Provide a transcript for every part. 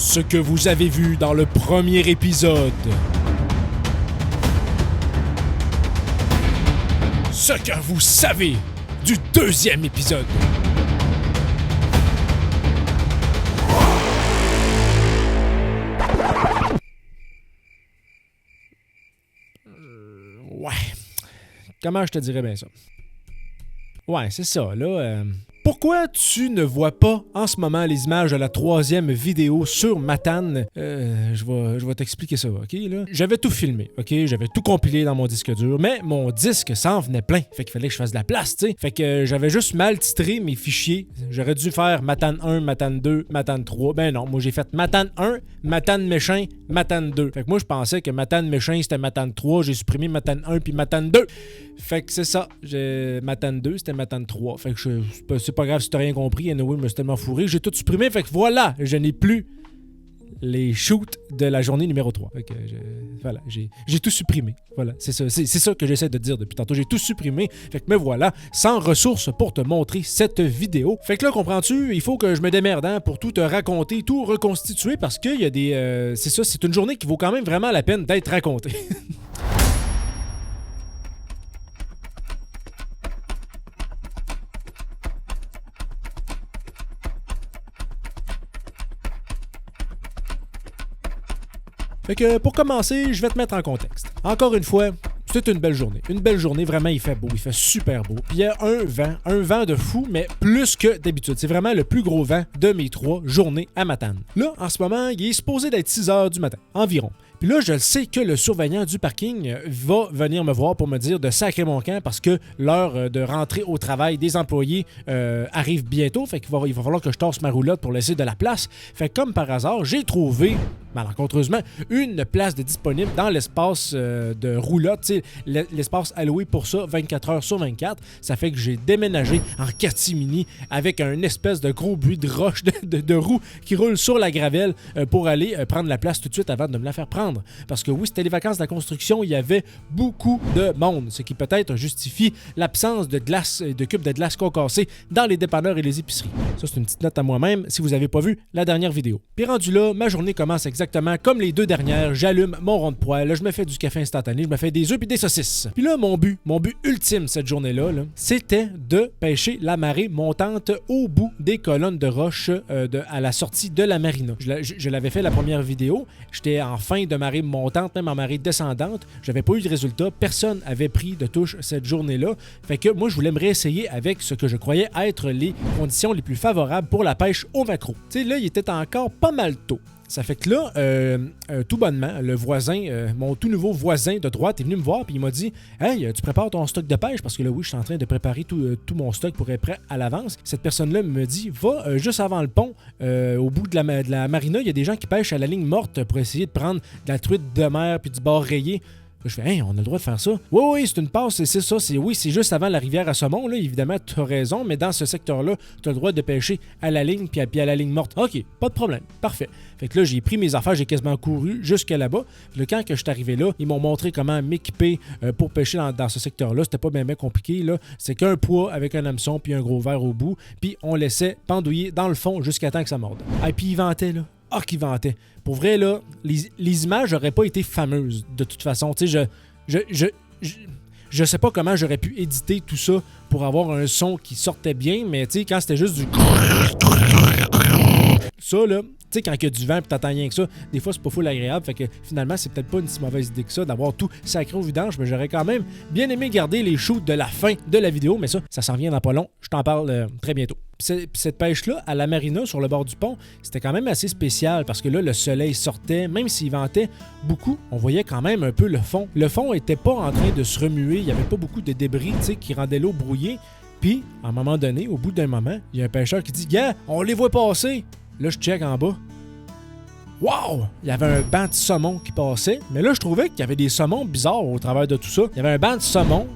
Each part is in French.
Ce que vous avez vu dans le premier épisode. Ce que vous savez du deuxième épisode. Ouais. Comment je te dirais bien ça? Ouais, c'est ça, là. Pourquoi tu ne vois pas en ce moment les images de la troisième vidéo sur Matane? Je vais t'expliquer ça, ok? Là? J'avais tout filmé, ok? J'avais tout compilé dans mon disque dur, mais mon disque s'en venait plein. Fait qu'il fallait que je fasse de la place, tu sais. Fait que j'avais juste mal titré mes fichiers. J'aurais dû faire Matane 1, Matane 2, Matane 3. Ben non, moi j'ai fait Matane 1, Matane méchant, Matane 2. Fait que moi je pensais que Matane méchant c'était Matane 3. J'ai supprimé Matane 1 puis Matane 2. Fait que c'est ça. Matane 2, c'était Matane 3. Fait que c'est pas grave si t'as rien compris. Anyway, je me suis tellement fourré. J'ai tout supprimé. Fait que voilà, je n'ai plus les shoots de la journée numéro 3. Fait que voilà, j'ai tout supprimé. Voilà, c'est ça que j'essaie de dire depuis tantôt. J'ai tout supprimé. Fait que me voilà, sans ressources pour te montrer cette vidéo. Fait que là, comprends-tu, il faut que je me démerde pour tout te raconter, tout reconstituer parce qu'il y a des... c'est ça, c'est une journée qui vaut quand même vraiment la peine d'être racontée. Fait que pour commencer, je vais te mettre en contexte. Encore une fois, c'est une belle journée. Une belle journée, vraiment, il fait beau, il fait super beau. Puis il y a un vent de fou, mais plus que d'habitude. C'est vraiment le plus gros vent de mes 3 journées à Matane. Là, en ce moment, il est supposé d'être 6 heures du matin, environ. Puis là, je le sais que le surveillant du parking va venir me voir pour me dire de sacrer mon camp parce que l'heure de rentrer au travail des employés arrive bientôt. Fait qu'il va falloir que je torse ma roulotte pour laisser de la place. Fait que comme par hasard, j'ai trouvé, malencontreusement, une place de disponible dans l'espace de roulotte. L'espace alloué pour ça, 24 heures sur 24. Ça fait que j'ai déménagé en catimini avec un espèce de gros bruit de roche de roues qui roule sur la gravelle pour aller prendre la place tout de suite avant de me la faire prendre. Parce que oui, c'était les vacances de la construction, il y avait beaucoup de monde, ce qui peut-être justifie l'absence de glace, de cubes de glace concassés dans les dépanneurs et les épiceries. Ça, c'est une petite note à moi-même si vous n'avez pas vu la dernière vidéo. Puis rendu là, ma journée commence exactement comme les 2 dernières. J'allume mon rond de poêle, je me fais du café instantané, je me fais des œufs puis des saucisses. Puis là, mon but ultime cette journée-là, c'était de pêcher la marée montante au bout des colonnes de roche à la sortie de la marina. Je l'avais fait la première vidéo, j'étais en fin de marée montante, même en marée descendante. J'avais pas eu de résultat. Personne avait pris de touche cette journée-là. Fait que moi, je voulais me réessayer avec ce que je croyais être les conditions les plus favorables pour la pêche au maquereau. Tu sais, là, il était encore pas mal tôt. Ça fait que là, tout bonnement, le voisin, mon tout nouveau voisin de droite est venu me voir et il m'a dit « Hey, tu prépares ton stock de pêche? » Parce que là, oui, je suis en train de préparer tout mon stock pour être prêt à l'avance. Cette personne-là me dit « Va juste avant le pont, au bout de la marina, il y a des gens qui pêchent à la ligne morte pour essayer de prendre de la truite de mer puis du bord rayé. » Je fais, hey, on a le droit de faire ça. Oui, c'est une passe, c'est ça. C'est juste avant la rivière à saumon. Là, évidemment, tu as raison, mais dans ce secteur-là, tu as le droit de pêcher à la ligne puis à la ligne morte. OK, pas de problème. Parfait. Fait que là, j'ai pris mes affaires, j'ai quasiment couru jusqu'à là-bas. Puis là, quand que je suis arrivé là, ils m'ont montré comment m'équiper pour pêcher dans ce secteur-là. C'était pas bien compliqué, là. C'est qu'un poids avec un hameçon puis un gros verre au bout. Puis on laissait pendouiller dans le fond jusqu'à temps que ça morde. Ah, puis il ventait, là. Ah, qu'il ventait. Pour vrai, là, les images n'auraient pas été fameuses, de toute façon. Tu sais, je sais pas comment j'aurais pu éditer tout ça pour avoir un son qui sortait bien, mais tu sais, quand c'était juste du... Ça, là, tu sais, quand il y a du vent et t'entends rien que ça, des fois, c'est pas full agréable. Fait que finalement, c'est peut-être pas une si mauvaise idée que ça d'avoir tout sacré au vidange, mais j'aurais quand même bien aimé garder les shoots de la fin de la vidéo, mais ça s'en vient dans pas long. Je t'en parle très bientôt. Cette pêche-là, à la marina, sur le bord du pont, c'était quand même assez spécial parce que là, le soleil sortait, même s'il ventait beaucoup, on voyait quand même un peu le fond. Le fond était pas en train de se remuer, il y avait pas beaucoup de débris, tu sais, qui rendaient l'eau brouillée. Puis, à un moment donné, au bout d'un moment, il y a un pêcheur qui dit « Gars, on les voit passer! » Là, je check en bas. Wow! Il y avait un banc de saumon qui passait, mais là, je trouvais qu'il y avait des saumons bizarres au travers de tout ça. Il y avait un banc de saumon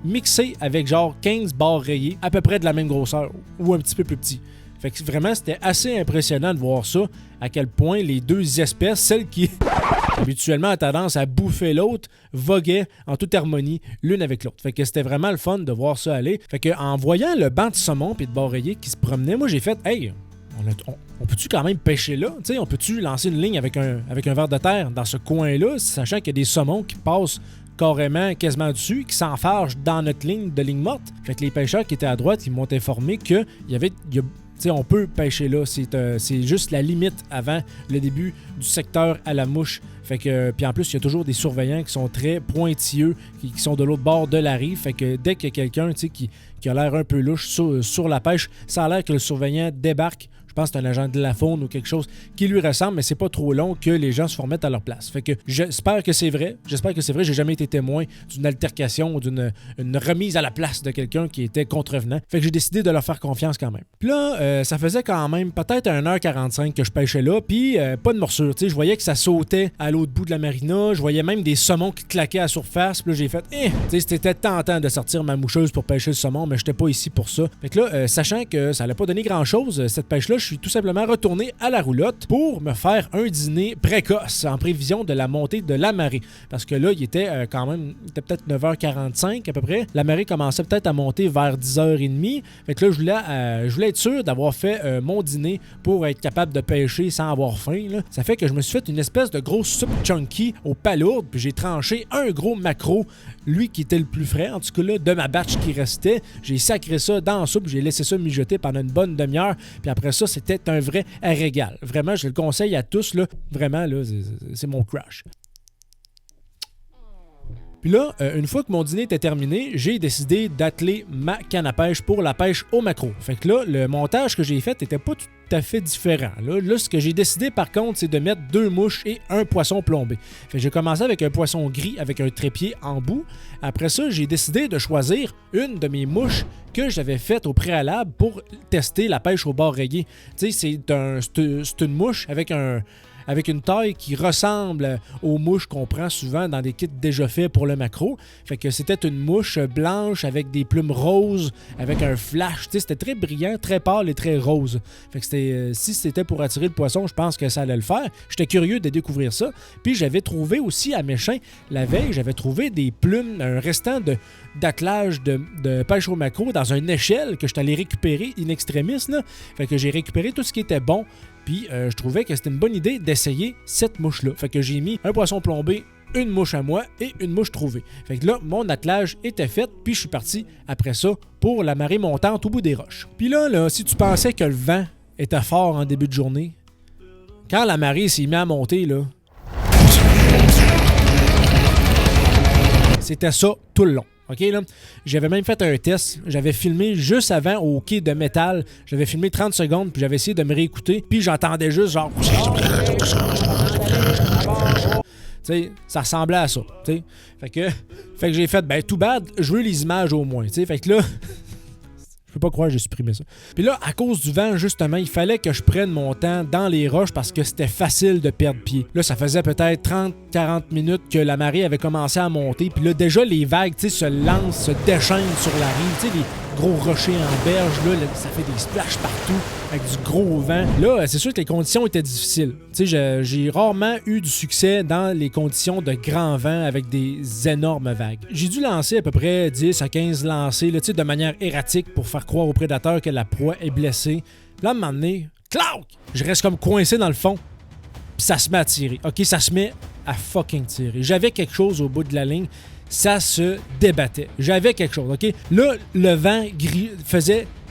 mixé avec genre 15 barres rayées, à peu près de la même grosseur, ou un petit peu plus petit. Fait que vraiment, c'était assez impressionnant de voir ça, à quel point les deux espèces, celle qui habituellement a tendance à bouffer l'autre, voguaient en toute harmonie l'une avec l'autre. Fait que c'était vraiment le fun de voir ça aller. Fait que en voyant le banc de saumon et de barres rayées qui se promenait, moi j'ai fait « Hey, on peut-tu quand même pêcher là? T'sais, on peut-tu lancer une ligne avec un ver de terre dans ce coin-là, sachant qu'il y a des saumons qui passent carrément quasiment dessus, qui s'enfargent dans notre ligne de ligne morte? Fait que les pêcheurs qui étaient à droite, ils m'ont informé qu'il y avait... T'sais, on peut pêcher là, c'est juste la limite avant le début du secteur à la mouche. Fait que, puis en plus, il y a toujours des surveillants qui sont très pointilleux, qui sont de l'autre bord de la rive. Fait que dès qu'il y a quelqu'un qui a l'air un peu louche sur la pêche, ça a l'air que le surveillant débarque. Je pense que c'est un agent de la faune ou quelque chose qui lui ressemble, mais c'est pas trop long que les gens se remettent à leur place. Fait que j'espère que c'est vrai. J'ai jamais été témoin d'une altercation ou d'une remise à la place de quelqu'un qui était contrevenant. Fait que j'ai décidé de leur faire confiance quand même. Puis là, ça faisait quand même peut-être 1h45 que je pêchais là, puis pas de morsure. Tu sais, je voyais que ça sautait à l'autre bout de la marina. Je voyais même des saumons qui claquaient à la surface. Puis là, j'ai fait, tu sais, c'était tentant de sortir ma moucheuse pour pêcher le saumon, mais j'étais pas ici pour ça. Fait que là, sachant que ça allait pas donner grand-chose, cette pêche-là, je suis tout simplement retourné à la roulotte pour me faire un dîner précoce en prévision de la montée de la marée. Parce que là, il était il était peut-être 9h45 à peu près. La marée commençait peut-être à monter vers 10h30. Fait que là, je voulais être sûr d'avoir fait mon dîner pour être capable de pêcher sans avoir faim. Là. Ça fait que je me suis fait une espèce de grosse soupe chunky aux palourdes, puis j'ai tranché un gros maquereau, lui qui était le plus frais, en tout cas là, de ma batch qui restait. J'ai sacré ça dans la soupe, j'ai laissé ça mijoter pendant une bonne demi-heure, puis après ça, c'était un vrai régal. Vraiment, je le conseille à tous, là. Vraiment, là, c'est mon crush. Puis là, une fois que mon dîner était terminé, j'ai décidé d'atteler ma canne à pêche pour la pêche au maquereau. Fait que là, le montage que j'ai fait n'était pas tout à fait différent. Là, ce que j'ai décidé par contre, c'est de mettre 2 mouches et un poisson plombé. Fait que j'ai commencé avec un poisson gris avec un trépied en bout. Après ça, j'ai décidé de choisir une de mes mouches que j'avais faite au préalable pour tester la pêche au bord rayé. Tu sais, c'est une mouche avec une taille qui ressemble aux mouches qu'on prend souvent dans des kits déjà faits pour le maquereau. Fait que c'était une mouche blanche avec des plumes roses, avec un flash. Tu sais, c'était très brillant, très pâle et très rose. Fait que si c'était pour attirer le poisson, je pense que ça allait le faire. J'étais curieux de découvrir ça. Puis j'avais trouvé aussi à Méchin, la veille, j'avais trouvé des plumes, un restant d'attelage de pêche au maquereau dans une échelle que je suis allé récupérer in extremis. Là. Fait que j'ai récupéré tout ce qui était bon. Puis je trouvais que c'était une bonne idée d'essayer cette mouche-là. Fait que j'ai mis un poisson plombé, une mouche à moi et une mouche trouvée. Fait que là, mon attelage était fait, puis je suis parti après ça pour la marée montante au bout des roches. Puis là, si tu pensais que le vent était fort en début de journée, quand la marée s'est mise à monter, là, c'était ça tout le long. OK, là, j'avais même fait un test. J'avais filmé juste avant au quai de métal. J'avais filmé 30 secondes, puis j'avais essayé de me réécouter. Puis j'entendais juste genre... T'sais, ça ressemblait à ça. T'sais. Fait que j'ai fait, tout bad, je veux les images au moins. T'sais. Fait que là... Je peux pas croire que j'ai supprimé ça. Puis là, à cause du vent, justement, il fallait que je prenne mon temps dans les roches parce que c'était facile de perdre pied. Là, ça faisait peut-être 30-40 minutes que la marée avait commencé à monter. Puis là, déjà, les vagues, tu sais, se lancent, se déchaînent sur la rive. Tu sais, les gros rochers en berge, là, ça fait des splashs partout avec du gros vent. Là, c'est sûr que les conditions étaient difficiles. Tu sais, j'ai rarement eu du succès dans les conditions de grand vent avec des énormes vagues. J'ai dû lancer à peu près 10 à 15 lancers, là, tu sais, de manière erratique pour faire croire aux prédateurs que la proie est blessée. Puis là, à un moment donné, clac! Je reste comme coincé dans le fond. Puis ça se met à tirer. OK, ça se met à fucking tirer. J'avais quelque chose au bout de la ligne. Ça se débattait. J'avais quelque chose, OK? Là, le vent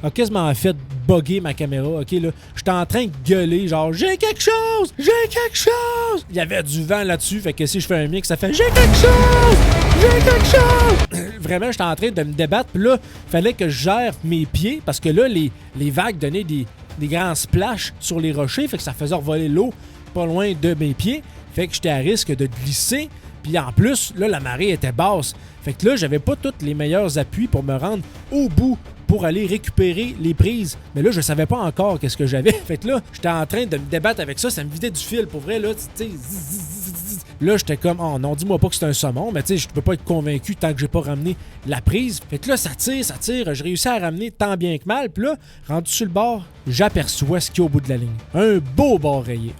a quasiment fait bugger ma caméra, OK? Là, j'étais en train de gueuler, genre, j'ai quelque chose! J'ai quelque chose! Il y avait du vent là-dessus, fait que si je fais un mix, ça fait j'ai quelque chose! J'ai quelque chose! Vraiment, j'étais en train de me débattre, puis là, il fallait que je gère mes pieds, parce que là, les vagues donnaient des grands splashs sur les rochers, fait que ça faisait revoler l'eau pas loin de mes pieds, fait que j'étais à risque de glisser. Puis en plus, là, la marée était basse. Fait que là, j'avais pas tous les meilleurs appuis pour me rendre au bout pour aller récupérer les prises. Mais là, je savais pas encore qu'est-ce que j'avais. Fait que là, j'étais en train de me débattre avec ça. Ça me vidait du fil. Pour vrai, là, tu sais, Là, j'étais comme, oh non, dis-moi pas que c'est un saumon, mais tu sais, je peux pas être convaincu tant que j'ai pas ramené la prise. Fait que là, ça tire, je réussis à ramener tant bien que mal. Puis là, rendu sur le bord, j'aperçois ce qu'il y a au bout de la ligne. Un beau bord rayé.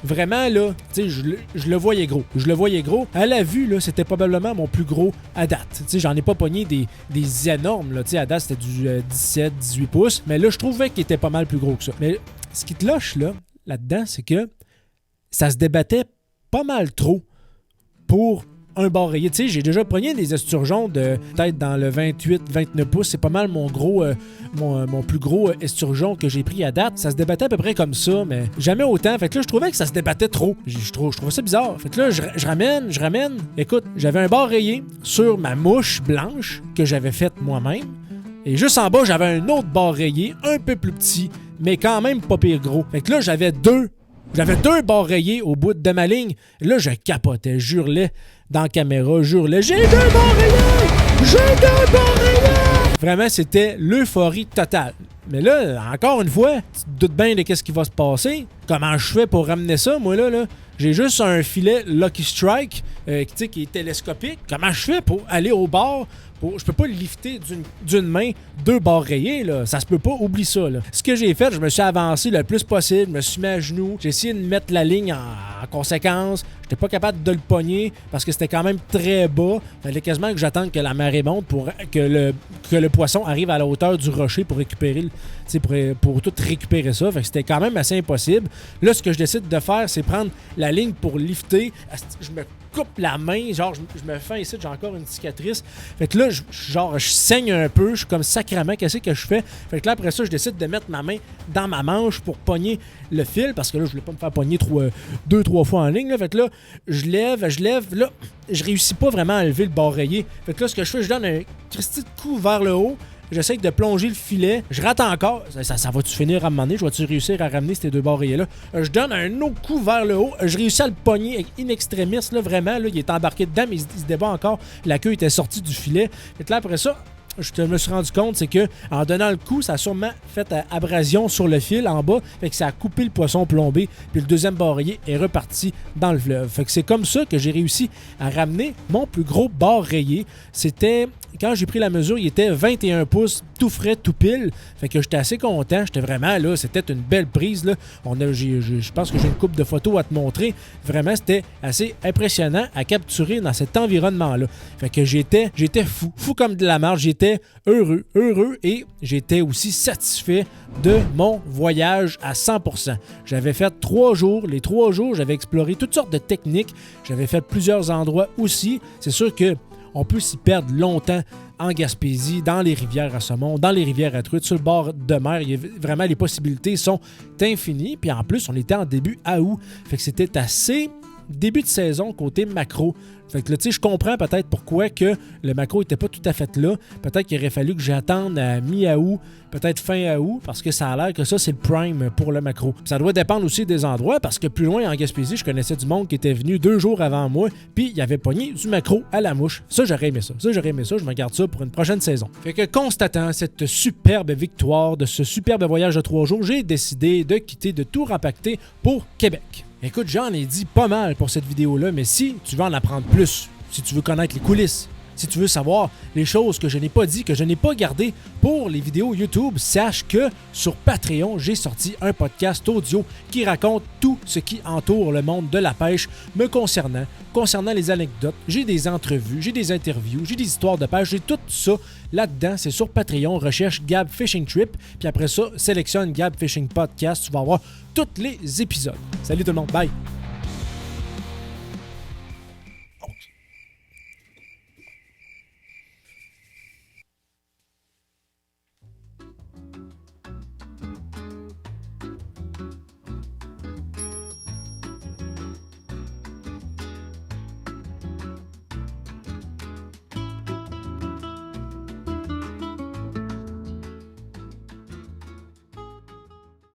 Vraiment, là, tu sais, je le voyais gros. À la vue, là, c'était probablement mon plus gros à date. Tu sais, j'en ai pas pogné des énormes, là. Tu sais, à date, c'était du 17, 18 pouces. Mais là, je trouvais qu'il était pas mal plus gros que ça. Mais ce qui te lâche, là-dedans, c'est que ça se débattait pas mal trop pour un bord rayé. Tu sais, j'ai déjà pogné des esturgeons de peut-être dans le 28-29 pouces. C'est pas mal mon plus gros esturgeon que j'ai pris à date. Ça se débattait à peu près comme ça, mais jamais autant. Fait que là, je trouvais que ça se débattait trop. Je trouvais ça bizarre. Fait que là, je ramène. Écoute, j'avais un bord rayé sur ma mouche blanche que j'avais faite moi-même. Et juste en bas, j'avais un autre bord rayé, un peu plus petit, mais quand même pas pire gros. Fait que là, j'avais deux bords rayés au bout de ma ligne. Là, je capotais, j'hurlais dans la caméra, j'ai deux bords rayés! Vraiment, c'était l'euphorie totale. Mais là, encore une fois, tu te doutes bien de qu'est-ce qui va se passer. Comment je fais pour ramener ça, moi, là? J'ai juste un filet Lucky Strike qui est télescopique. Comment je fais pour aller au bord? Je peux pas le lifter d'une main, deux bords rayés, là. Ça se peut pas, oublie ça, là. Ce que j'ai fait, je me suis avancé le plus possible, je me suis mis à genoux, j'ai essayé de mettre la ligne en conséquence. J'étais pas capable de le pogner parce que c'était quand même très bas. Il fallait quasiment que j'attende que la marée monte pour que le poisson arrive à la hauteur du rocher pour récupérer, pour tout récupérer ça. Fait que c'était quand même assez impossible. Là, ce que je décide de faire, c'est prendre la ligne pour lifter. Je me coupe la main, genre je me fais ici, j'ai encore une cicatrice. Fait que là, je saigne un peu, je suis comme sacrément, qu'est-ce que je fais? Fait que là, après ça, je décide de mettre ma main dans ma manche pour pogner le fil, parce que là, je voulais pas me faire pogner 2-3 fois en ligne. Là. Fait que là, je lève, là, je réussis pas vraiment à lever le bord rayé. Fait que là, ce que je fais, je donne un christy de coup vers le haut. J'essaie de plonger le filet. Je rate encore. Ça va-tu finir à m'emmener? Je vais-tu réussir à ramener ces deux bords rayés-là? Je donne un autre coup vers le haut. Je réussis à le pogner in extremis, là, vraiment. Là, il est embarqué dedans, mais il se débat encore. La queue était sortie du filet. Et là, après ça, je me suis rendu compte, c'est que en donnant le coup, ça a sûrement fait abrasion sur le fil en bas. Fait que ça a coupé le poisson plombé. Puis le deuxième bord rayé est reparti dans le fleuve. Fait que c'est comme ça que j'ai réussi à ramener mon plus gros bord rayé. C'était... Quand j'ai pris la mesure, il était 21 pouces, tout frais, tout pile. Fait que j'étais assez content. J'étais vraiment là. C'était une belle prise. Là. Je pense que j'ai une couple de photos à te montrer. Vraiment, c'était assez impressionnant à capturer dans cet environnement-là. Fait que j'étais fou comme de la marge. J'étais heureux et j'étais aussi satisfait de mon voyage à 100%. J'avais fait 3 jours. Les 3 jours, j'avais exploré toutes sortes de techniques. J'avais fait plusieurs endroits aussi. C'est sûr que on peut s'y perdre longtemps en Gaspésie, dans les rivières à saumon, dans les rivières à truites, sur le bord de mer. Vraiment, les possibilités sont infinies. Puis en plus, on était en début août. Fait que c'était assez début de saison côté maquereau. Fait que là, tu sais, je comprends peut-être pourquoi que le maquereau n'était pas tout à fait là. Peut-être qu'il aurait fallu que j'attende à mi-août, peut-être fin août, parce que ça a l'air que ça, c'est le prime pour le maquereau. Ça doit dépendre aussi des endroits, parce que plus loin en Gaspésie, je connaissais du monde qui était venu 2 jours avant moi, puis il avait pogné du maquereau à la mouche. Ça, j'aurais aimé ça. Je me garde ça pour une prochaine saison. Fait que constatant cette superbe victoire de ce superbe voyage de 3 jours, j'ai décidé de quitter, de tout rempacter pour Québec. Écoute, j'en ai dit pas mal pour cette vidéo-là, mais si tu veux en apprendre plus, si tu veux connaître les coulisses, si tu veux savoir les choses que je n'ai pas dit, que je n'ai pas gardées pour les vidéos YouTube, sache que sur Patreon, j'ai sorti un podcast audio qui raconte tout ce qui entoure le monde de la pêche me concernant les anecdotes. J'ai des entrevues, j'ai des interviews, j'ai des histoires de pêche, j'ai tout ça là-dedans. C'est sur Patreon, recherche Gab Fishing Trip, puis après ça, sélectionne Gab Fishing Podcast, tu vas avoir tous les épisodes. Salut tout le monde, bye!